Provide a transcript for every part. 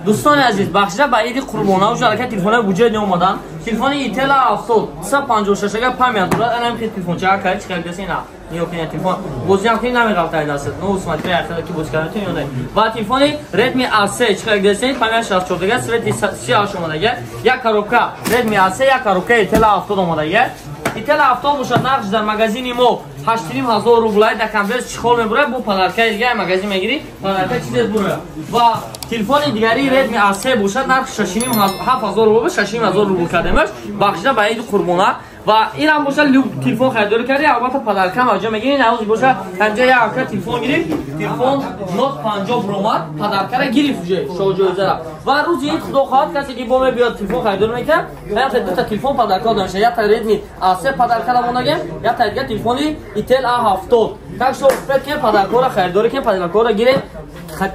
دوستان عزیز بخشیده با ایدی قربانه و جلکه تلفن بودجه نیومدن تلفن ایتل 70 356 $500 الان که تلفن چه کاری چیکار دستی نه نیو که تلفن بازی هم که نمیگم تا دست نو اسمت که اخر کی باز کردن یا نه با تلفن ردمی A3 چیکار دستی 564 سویت 38 اومده یک коробка ردمی A3 یک коробка ایتل 70 اومده ایتل 70 باشد نقش در مغازین ما 8500 روبلای در کمپیوتر چخول میبره بو پدرکای دیگه مغازین میگیری پدرکای چیز بره و تلفن دیگری ردمی A3 باشد نرخ 6500 روبل 6000 روبل کردمش بخشیده به عید قربانه و این هم باشه تلفن خریداری کردی البته پدرکم اونجا میگیرین عوض باشه همجا یک اکر تلفن گیری تلفن نوت 50 پرومات پدرکره گیری فوجه شوجوزه و روز یک خدا خواهد کسی که با بیاد تلفن خریداری میکنه یا تا دو تا تلفن پدرکا داشته یا تا ردمی A3 پدرکا مونگه یا تا دیگه تلفن ایتل A70 так что فکر کنم پدرکا خریداری کنم پدرکا رو گیره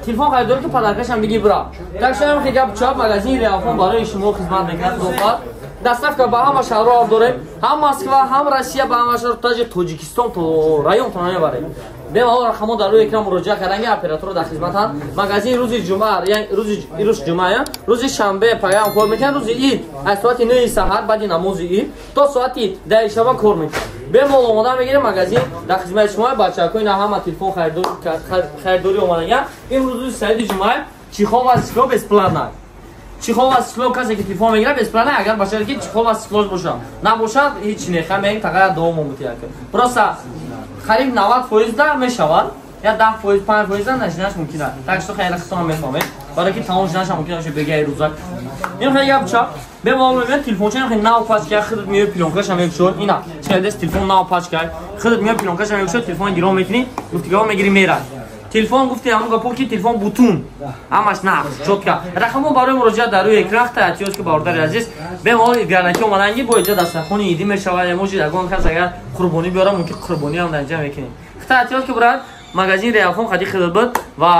تلفن خریداری که پدرکاش هم بگی برا так что هم که گپ چاپ مغازین ریافون برای شما خدمت میکنه دوستان доставка ба ҳама шаҳрҳо дорем ҳам Москва ҳам Россия ба ҳама шаҳр таҷи Тоҷикистон то районтон мебарем бемалол рақамҳо дар рӯи экран муроҷиат карданги операторо дар хизматанд магазин рӯзи ҷумъа яъни рӯз ҷумъа рӯзи шанбе паям кор мекунад рӯзи ид аз соати 9 саҳар баъди намози ид то соати 10 шаба кор мекунад бемалол омода мегирем магазин дар хизмати шумо бачакои на ҳама телефон харидорӣ омадаган имрӯз рӯзи саиди ҷумъа чихол ва стекло бесплатно чихол ва стекло касе ки телефон мегирад бесплатно агар бошад ки чихол ва стекло бошад набошад ҳеч не хамег тақа давом мумтия просто хариб 90% да мешавад я 10% 5% да нажинаш мумкин аст так что хеле хисоб мефаҳмед барои ки тамом шудаш мумкин аст бегаи рӯзак ин хеле гап ча бемалол мебинед телефончаи хеле нав пачка худат меё пилонкаш ҳам мешуд ина чекадес телефон нав пачка худат меё пилонкаш ҳам мешуд телефон гиро мекунӣ гуфтигаҳо мегирӣ мерад телефон гуфте ҳамон гапо ки телефон бутун ҳамаш нақш чотка рақамҳо барои муроҷиат дар рӯи экран таътиёт ки бародари азиз бемалол гарантия омаданги бо иҷо дастархони идӣ мешавад я може ягон кас агар қурбонӣ биёра мумкин қурбонӣ ҳам дар инҷа мекунем таътиёт ки бурад магазин риафон хади хидмат буд ва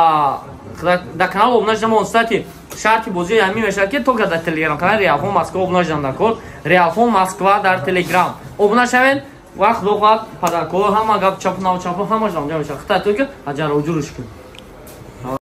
дар канал обуна шудам онстати шарти бозии ҳамин мешавад ки только дар телеграм канали риафон москва обуна шудам дар кор риафон москва дар телеграм обуна шавед وقت دو وقت پدرکو همه گپ چپ نو چپ همه جام جام شد خطا تو که اجر وجودش کن